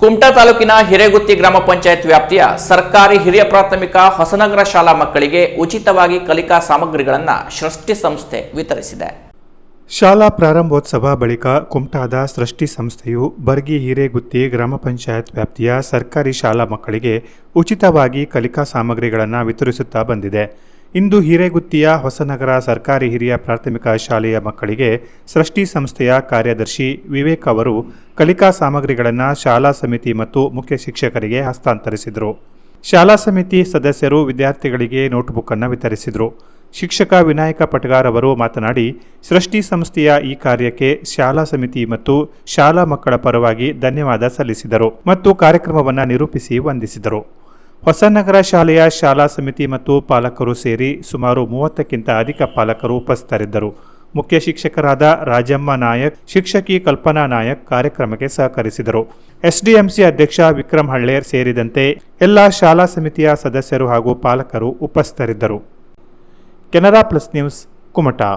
ಕುಮಟಾ ತಾಲೂಕಿನ ಹಿರೇಗುತ್ತಿ ಗ್ರಾಮ ಪಂಚಾಯತ್ ವ್ಯಾಪ್ತಿಯ ಸರ್ಕಾರಿ ಹಿರಿಯ ಪ್ರಾಥಮಿಕ ಹೊಸನಗರ ಶಾಲಾ ಮಕ್ಕಳಿಗೆ ಉಚಿತವಾಗಿ ಕಲಿಕಾ ಸಾಮಗ್ರಿಗಳನ್ನು ಸೃಷ್ಟಿ ಸಂಸ್ಥೆ ವಿತರಿಸಿದೆ. ಶಾಲಾ ಪ್ರಾರಂಭೋತ್ಸವ ಬಳಿಕ ಕುಮಟಾದ ಸೃಷ್ಟಿ ಸಂಸ್ಥೆಯು ಬರ್ಗಿ ಹಿರೇಗುತ್ತಿ ಗ್ರಾಮ ಪಂಚಾಯತ್ ವ್ಯಾಪ್ತಿಯ ಸರ್ಕಾರಿ ಶಾಲಾ ಮಕ್ಕಳಿಗೆ ಉಚಿತವಾಗಿ ಕಲಿಕಾ ಸಾಮಗ್ರಿಗಳನ್ನು ವಿತರಿಸುತ್ತಾ ಬಂದಿದೆ. ಇಂದು ಹಿರೇಗುತ್ತಿಯ ಹೊಸನಗರ ಸರ್ಕಾರಿ ಹಿರಿಯ ಪ್ರಾಥಮಿಕ ಶಾಲೆಯ ಮಕ್ಕಳಿಗೆ ಸೃಷ್ಟಿ ಸಂಸ್ಥೆಯ ಕಾರ್ಯದರ್ಶಿ ವಿವೇಕ್ ಅವರು ಕಲಿಕಾ ಸಾಮಗ್ರಿಗಳನ್ನು ಶಾಲಾ ಸಮಿತಿ ಮತ್ತು ಮುಖ್ಯ ಶಿಕ್ಷಕರಿಗೆ ಹಸ್ತಾಂತರಿಸಿದರು. ಶಾಲಾ ಸಮಿತಿ ಸದಸ್ಯರು ವಿದ್ಯಾರ್ಥಿಗಳಿಗೆ ನೋಟ್ಬುಕ್ ಅನ್ನು ವಿತರಿಸಿದರು. ಶಿಕ್ಷಕ ವಿನಾಯಕ ಪಟಗಾರ್ ಅವರು ಮಾತನಾಡಿ, ಸೃಷ್ಟಿ ಸಂಸ್ಥೆಯ ಈ ಕಾರ್ಯಕ್ಕೆ ಶಾಲಾ ಸಮಿತಿ ಮತ್ತು ಶಾಲಾ ಮಕ್ಕಳ ಪರವಾಗಿ ಧನ್ಯವಾದ ಸಲ್ಲಿಸಿದರು ಮತ್ತು ಕಾರ್ಯಕ್ರಮವನ್ನು ನಿರೂಪಿಸಿ ವಂದಿಸಿದರು. ಹೊಸನಗರ ಶಾಲೆಯ ಶಾಲಾ ಸಮಿತಿ ಮತ್ತು ಪಾಲಕರು ಸೇರಿ ಸುಮಾರು 30ಕ್ಕಿಂತ ಅಧಿಕ ಪಾಲಕರು ಉಪಸ್ಥಿತರಿದ್ದರು. ಮುಖ್ಯ ಶಿಕ್ಷಕರಾದ ರಾಜಮ್ಮ ನಾಯಕ್, ಶಿಕ್ಷಕಿ ಕಲ್ಪನಾ ನಾಯಕ್ ಕಾರ್ಯಕ್ರಮಕ್ಕೆ ಸಹಕರಿಸಿದರು. ಎಸ್ಡಿಎಂಸಿ ಅಧ್ಯಕ್ಷ ವಿಕ್ರಮ್ ಹಳ್ಳೇರ್ ಸೇರಿದಂತೆ ಎಲ್ಲ ಶಾಲಾ ಸಮಿತಿಯ ಸದಸ್ಯರು ಹಾಗೂ ಪಾಲಕರು ಉಪಸ್ಥಿತರಿದ್ದರು. Canara plus news, Kumta.